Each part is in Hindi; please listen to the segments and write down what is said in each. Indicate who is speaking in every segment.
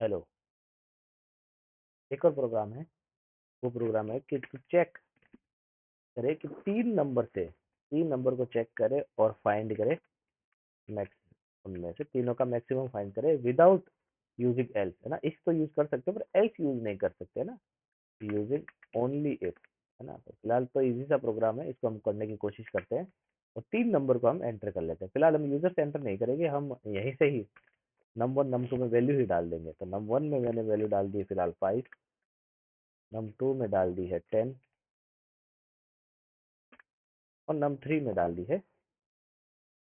Speaker 1: हेलो। एक और प्रोग्राम है, वो प्रोग्राम है कि तू चेक करे कि 3 नंबर को चेक करे और फाइंड करे मैक्स, उनमें से तीनों का मैक्सिमम फाइंड करे विदाउट यूजिंग एल्स, है ना। इस तो यूज कर सकते हो पर एल्स यूज नहीं कर सकते, है ना। यूजिंग ओनली इफ, है ना। तो फिलहाल तो इजी सा प्रोग्राम है, इसको हम करने की कोशिश करते हैं और 3 नंबर को हम एंटर कर लेते हैं। फिलहाल हम यूजर से एंटर नहीं करेंगे, हम यहीं से ही नम 1 नम 2 में वैल्यू ही डाल देंगे। तो नम 1 में मैंने वैल्यू डाल दी फिलहाल 5, नम 2 में डाल दी है 10 और नम 3 में डाल दी है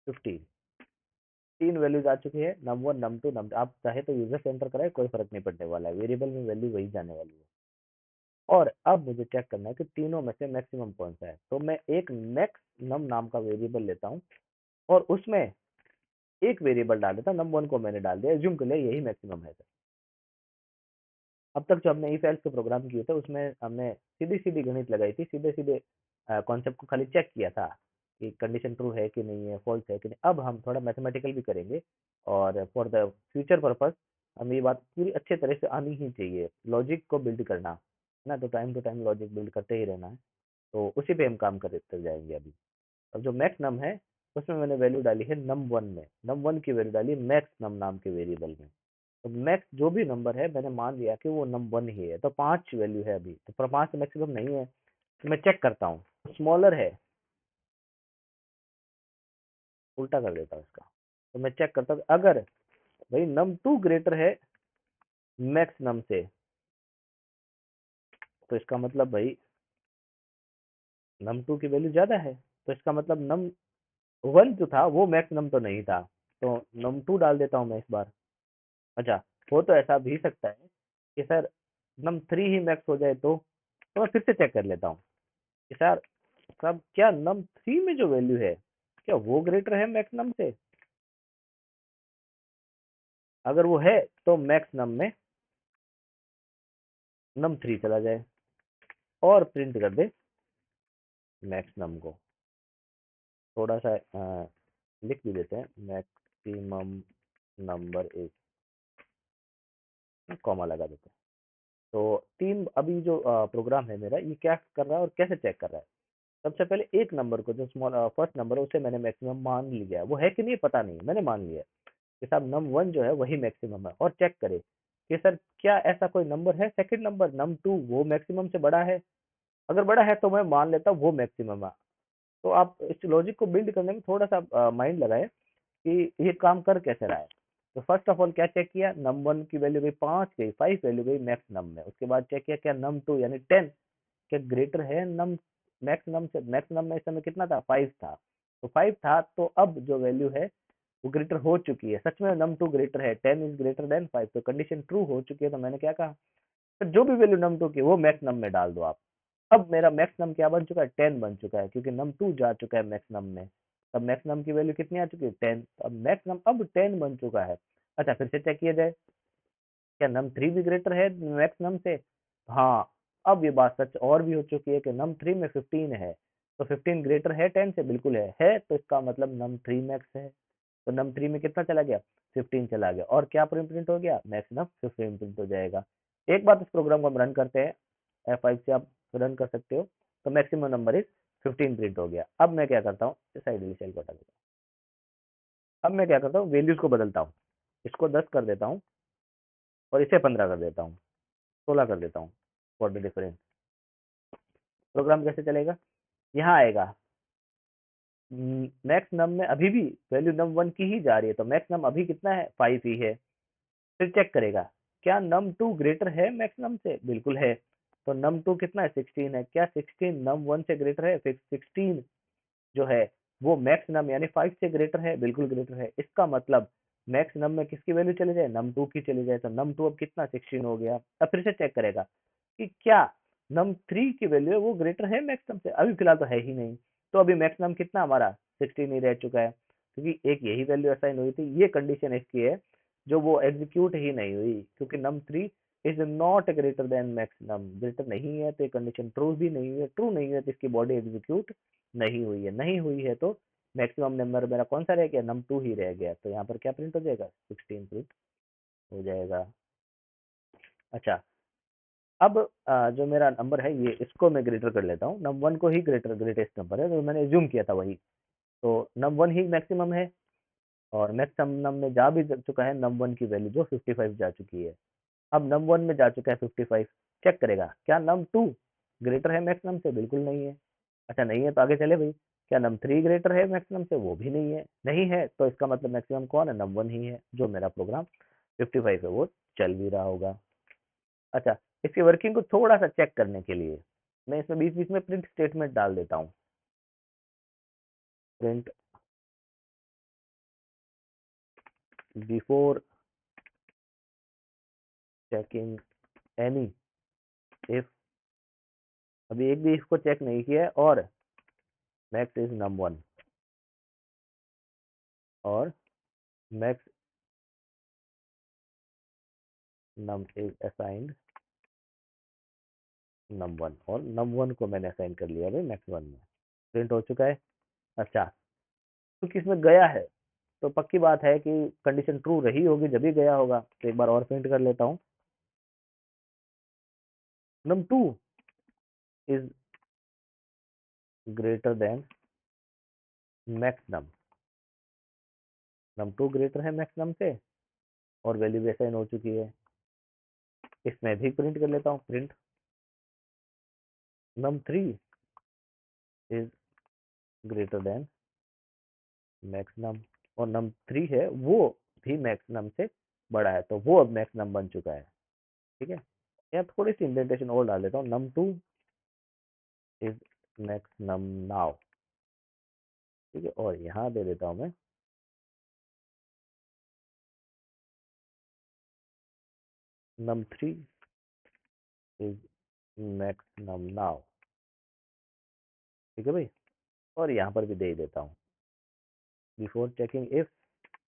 Speaker 1: 15। 3 वैल्यूज आ चुकी है, नम 1 नम 2 नम, आप चाहे तो यूजर से एंटर कराए, कोई फर्क नहीं पड़ने वाला है, वेरिएबल में वैल्यू वही जाने वाली है। और अब मुझे चेक करना है कि तीनों में से मैक्सिमम कौन सा है। तो मैं एक मैक्स नम नाम का वेरिएबल लेता हूँ और उसमें एक वेरिएबल डाल देता हूँ। नम 1 को मैंने डाल दिया, एज्यूम कर लिया यही मैक्सिमम है। अब तक जो हमने इफ एल्स के प्रोग्राम किए थे उसमें हमने सीधी सीधी गणित लगाई थी, सीधे सीधे कॉन्सेप्ट को खाली चेक किया था कि कंडीशन ट्रू है कि नहीं है, फॉल्स है कि नहीं। अब हम थोड़ा मैथमेटिकल भी करेंगे और फॉर द फ्यूचर पर्पस हमें ये बात पूरी अच्छे तरह से आनी ही चाहिए, लॉजिक को बिल्ड करना, है ना। तो time to time logic build करते ही रहना है, तो उसी पे हम काम करते जाएंगे अभी। अब जो मैक्स नम है उसमें मैंने वैल्यू डाली है नम 1 में, नम 1 की वैल्यू डाली मैक्स नम नाम के वेरिएबल में। तो मैक्स जो भी नंबर है मैंने मान लिया कि वो नम 1 ही है, तो 5 वैल्यू है अभी, तो पर 5 मैक्सिमम नहीं है। तो मैं चेक करता हूँ स्मॉलर है, उल्टा कर देता हूँ इसका। तो मैं चेक करता हूँ अगर भाई नम 2 ग्रेटर है मैक्स नम से, तो इसका मतलब भाई नम 2 की वैल्यू ज्यादा है, तो इसका मतलब नम 1 जो था वो मैक्स नम तो नहीं था, तो नम 2 डाल देता हूँ मैं इस बार। अच्छा, हो तो ऐसा भी सकता है कि सर नम 3 ही मैक्स हो जाए, तो मैं फिर से चेक कर लेता हूँ कि सर सब क्या नम 3 में जो वैल्यू है क्या वो ग्रेटर है मैक्स नम से। अगर वो है तो मैक्स नम में नम 3 चला जाए और प्रिंट कर दे मैक्स नम को। थोड़ा सा लिख भी देते हैं, मैक्सिमम नंबर इज, कॉमा लगा देते हैं। तो तीन अभी जो प्रोग्राम है मेरा, ये क्या कर रहा है और कैसे चेक कर रहा है। सबसे पहले एक नंबर को, जो स्मॉल फर्स्ट नंबर है उसे मैंने मैक्सिमम मान लिया है, वो है कि नहीं पता नहीं, मैंने मान लिया है कि साहब नम 1 जो है वही मैक्सिमम है। और चेक करे कि सर क्या ऐसा कोई नंबर है सेकंड नंबर नम 2 वो मैक्सिमम से बड़ा है। अगर बड़ा है तो मैं मान लेता हूँ वो मैक्सिमम है। तो आप इस लॉजिक को बिल्ड करने में थोड़ा सा माइंड लगाए कि ये काम कर कैसे रहा है। तो फर्स्ट ऑफ ऑल क्या चेक किया, नम 1 की वैल्यू गई 5 गई, 5 वैल्यू गई मैक्स नम में। उसके बाद चेक किया क्या नम 2 यानी 10 क्या ग्रेटर है नम मैक्स नम से। मैक्स नम में इस समय कितना था, 5 था। तो 5 था, तो अब जो वैल्यू है वो ग्रेटर हो चुकी है। सच में नम 2 ग्रेटर है, 10 इज ग्रेटर देन 5, तो कंडीशन ट्रू हो चुकी है। तो मैंने क्या कहा, तो जो भी वैल्यू नम 2 की वो मैक्स नम में डाल दो आप। अब मेरा मैक्स नम क्या बन चुका है, 10 बन चुका है, क्योंकि नम 2 जा चुका है मैक्स नम में। तब मैक्स नम की वैल्यू कितनी आ चुकी है, 10। अब मैक्स नम अब 10 बन चुका है। अच्छा, फिर से चेक किया जाए क्या नम 3 भी ग्रेटर है मैक्स नम से। हाँ, अब ये बात सच और भी हो चुकी है कि नम 3 में 15 है, तो 15 ग्रेटर है 10 से, बिल्कुल है तो इसका मतलब नम 3 मैक्स है। तो नम 3 में कितना चला गया, 15 चला गया, और क्या प्रिंट हो गया, मैक्स नम 15 प्रिंट हो जाएगा। एक बात, इस प्रोग्राम को हम रन करते हैं, F5 से आप रन कर सकते हो। तो मैक्सिमम नंबर इज 15 प्रिंट हो गया। अब मैं क्या करता हूँ, इस साइड सेल को हटा देता हूँ। अब मैं क्या करता हूँ, वैल्यूज को बदलता हूँ, इसको 10 कर देता हूँ और इसे 15 कर देता हूँ, 16 कर देता हूँ फॉर द डिफरेंस। प्रोग्राम कैसे चलेगा, यहाँ आएगा मैक्स नम में अभी भी वैल्यू नम 1 की ही जा रही है, तो मैक्स नम अभी कितना है, 5 ही है। फिर चेक करेगा क्या नम 2 ग्रेटर है मैक्स नम से, बिल्कुल है। तो नम 2 कितना है, 16 है, क्या 16 नम 1 से ग्रेटर है, फिर 16 जो है वो मैक्स नम यानी 5 से ग्रेटर है, बिल्कुल ग्रेटर है। इसका मतलब मैक्स नम में किसकी वैल्यू चले जाए, नम 2 की चली जाए, तो नम 2 अब कितना, 16 हो गया। अब फिर से चेक करेगा कि क्या नम 3 की वैल्यू है वो ग्रेटर है मैक्स नम से, अभी फिलहाल तो है ही नहीं। तो अभी मैक्स नम कितना हमारा 16 ही रह चुका है, क्योंकि एक यही वैल्यू असाइन हुई थी। ये कंडीशन इसकी है जो वो एग्जीक्यूट ही नहीं हुई, क्योंकि num 3 is not greater than max num, greater नहीं है, तो ये कंडीशन ट्रू भी नहीं है, ट्रू नहीं है तो इसकी बॉडी एग्जीक्यूट नहीं हुई है, नहीं हुई है तो मैक्सिमम नंबर मेरा कौन सा रह गया, नम 2 ही रह गया। तो यहाँ पर क्या प्रिंट हो जाएगा, 16 प्रिंट हो जाएगा। अच्छा, अब जो मेरा नंबर है ये इसको मैं ग्रेटर कर लेता हूँ, नम वन को ही ग्रेटेस्ट नंबर है, तो मैंने एज्यूम किया था वही। तो नम वन ही मैक्सिमम है, और मैक्सिमम में जा भी चुका है नम वन की वैल्यू जो 55 जा चुकी है। अब नम वन में जा चुका है 55, चेक करेगा क्या नम टू ग्रेटर है मैक्सिमम से, बिल्कुल नहीं है। अच्छा नहीं है तो आगे चले भाई, क्या नम थ्री ग्रेटर है मैक्सिमम से, वो भी नहीं है। नहीं है तो इसका मतलब मैक्सिमम कौन है, नम वन ही है, जो मेरा प्रोग्राम 55 है वो चल भी रहा होगा। अच्छा, इसकी वर्किंग को थोड़ा सा चेक करने के लिए मैं इसमें बीच बीच में प्रिंट स्टेटमेंट डाल देता हूँ। Print before checking any if, अभी एक भी इसको चेक नहीं किया है, और मैक्स इज नम वन, और max num is assigned num one, और नम वन को मैंने असाइन कर लिया भाई मैक्स वन में। प्रिंट हो चुका है। अच्छा, क्योंकि इसमें गया है तो पक्की बात है कि कंडीशन ट्रू रही होगी जब भी गया होगा, तो एक बार और प्रिंट कर लेता हूँ। Num two is greater than max num, num two greater है मैक्स नम से, और वैल्यू भी असाइन हो चुकी है। इसमें भी प्रिंट कर लेता हूँ, print num three is greater than maximum, और नम थ्री है वो भी मैक्सिमम से बड़ा है, तो वो अब मैक्सिमम बन चुका है। ठीक है, यहाँ थोड़ी सी इंडेंटेशन और डाल देता हूँ, num two is maximum now. ठीक है, और यहाँ दे देता हूँ मैं num three is maximum now. ठीक है भाई, और यहाँ पर भी दे देता हूँ बिफोर चेकिंग इफ,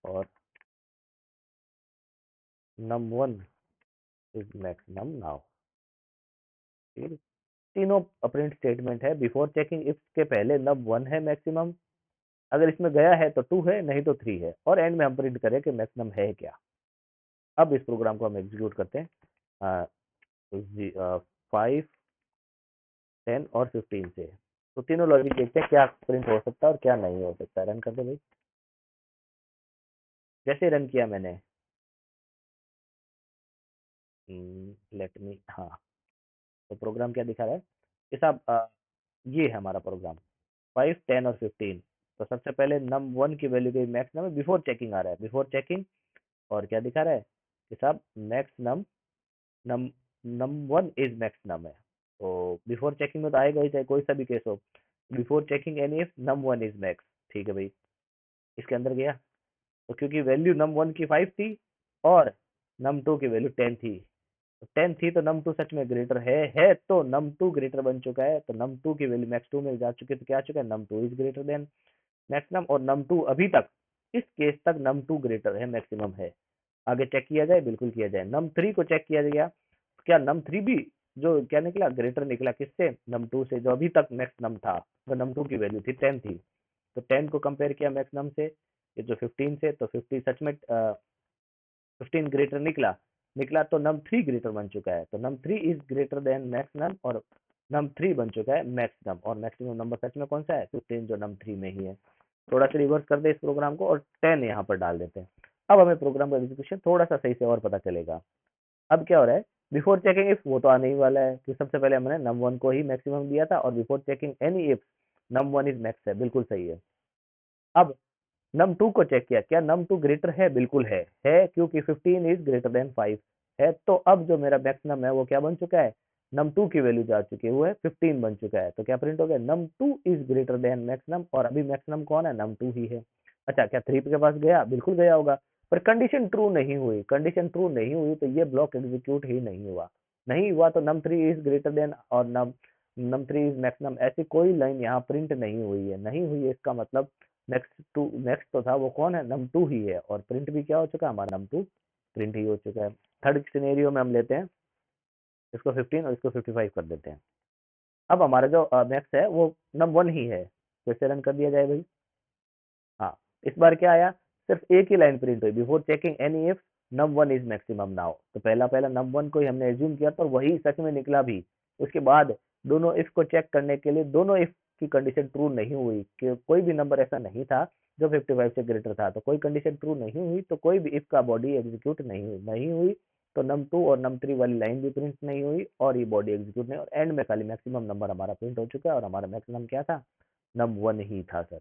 Speaker 1: और num one is maximum now. ठीक है, तीनों प्रिंट स्टेटमेंट है। बिफोर चेकिंग इफ के पहले नम वन है मैक्सिमम, अगर इसमें गया है तो टू है, नहीं तो थ्री है, और एंड में हम प्रिंट करें कि मैक्सिमम है क्या। अब इस प्रोग्राम को हम एग्जीक्यूट करते हैं 5, 10 और 15 से। तो तीनों लॉजिक देखते हैं क्या प्रिंट हो सकता है और क्या नहीं हो सकता। रन कर दे भाई। जैसे रन किया मैंने, लेट मी, हाँ, तो प्रोग्राम क्या दिखा रहा है कि साहब ये है हमारा प्रोग्राम 5, 10 और 15। तो सबसे पहले नम वन की वैल्यू गई मैक्सिमम, बिफोर चेकिंग आ रहा है, बिफोर चेकिंग, और क्या दिखा रहा है कि साहब maximum num num one is maximum है। तो बिफोर चेकिंग में तो आएगा ही, चाहे कोई सा भी केस हो, before checking any if num one is max. ठीक है भाई, इसके अंदर गया, तो क्योंकि वैल्यू नम वन की 5 थी और नम टू की वैल्यू 10 थी, तो 10 थी तो नम टू सच में ग्रेटर है तो नम टू ग्रेटर बन चुका है, तो नम टू की वैल्यू मैक्स टू में जा चुकी है, तो क्या आ चुका है, num two is greater than maximum, और नम टू अभी तक इस केस तक नम टू ग्रेटर है मैक्सिमम है। आगे चेक किया जाए, बिल्कुल किया जाए। नम थ्री को चेक किया गया, क्या नम थ्री भी जो क्या निकला, ग्रेटर निकला किससे, नम टू से, जो अभी तक मैक्स नम था, तो नम टू की वैल्यू थी 10 थी, तो 10 को कंपेयर किया मैक्स नम से, ये जो 15 से, तो 50 सच में 15 ग्रेटर निकला, निकला तो नम थ्री ग्रेटर बन चुका है, तो num three is greater than max num, और नम थ्री बन चुका है मैक्स नम, और मैक्सिमम नंबर सच में कौन सा है, 15, जो नम थ्री में ही है। थोड़ा सा रिवर्स कर दे इस प्रोग्राम को और 10 यहाँ पर डाल देते हैं। अब हमें प्रोग्राम का एग्जीक्यूशन थोड़ा सा सही से और पता चलेगा। अब क्या हो रहा है, बिफोर चेकिंग इफ वो तो आने ही वाला है, कि सबसे पहले हमने नम वन को ही मैक्सिमम दिया था, और before checking any if num one is max है, बिल्कुल सही है। अब नम टू को चेक किया, क्या नम टू ग्रेटर है, बिल्कुल है क्योंकि 15 इज ग्रेटर देन 5 है, तो अब जो मेरा मैक्सिमम है वो क्या बन चुका है, नम टू की वैल्यू जा चुकी है, वो है 15 बन चुका है, तो क्या प्रिंट हो गया, num two is greater than maximum, और अभी मैक्सिमम कौन है, नम टू ही है। अच्छा, क्या थ्री के पास गया, बिल्कुल गया होगा, पर कंडीशन ट्रू नहीं हुई, कंडीशन ट्रू नहीं हुई तो ये ब्लॉक एग्जीक्यूट ही नहीं हुआ, नहीं हुआ तो num three is greater then और नम नम थ्री इज मैक्सिमम, ऐसी कोई लाइन यहाँ प्रिंट नहीं हुई है, नहीं हुई है, इसका मतलब नेक्स्ट तो था वो कौन है, नम टू ही है, और प्रिंट भी क्या हो चुका है हमारा, नम टू प्रिंट ही हो चुका है। थर्ड सिनेरियो में हम लेते हैं इसको 15 और इसको 55 कर देते हैं। अब हमारा जो मैक्स है वो नम वन ही है, तो इसे रन कर दिया जाए भाई। हाँ, इस बार क्या आया, सिर्फ एक ही लाइन प्रिंट हुई, before checking any if num one is maximum now. तो पहला पहला नम वन को ही हमने एज्यूम किया था और वही सच में निकला भी। उसके बाद दोनों इफ को चेक करने के लिए दोनों इफ की कंडीशन ट्रू नहीं हुई कि कोई भी नंबर ऐसा नहीं था जो 55 से ग्रेटर था, तो कोई कंडीशन ट्रू नहीं हुई तो कोई भी इफ का बॉडी एग्जीक्यूट नहीं हुई। तो नम टू और नम थ्री वाली लाइन भी प्रिंट नहीं हुई और ये बॉडी एग्जीक्यूट नहीं, और एंड में खाली मैक्सिमम नंबर हमारा प्रिंट हो चुका है और हमारा मैक्सिमम क्या था, नम वन ही था सर।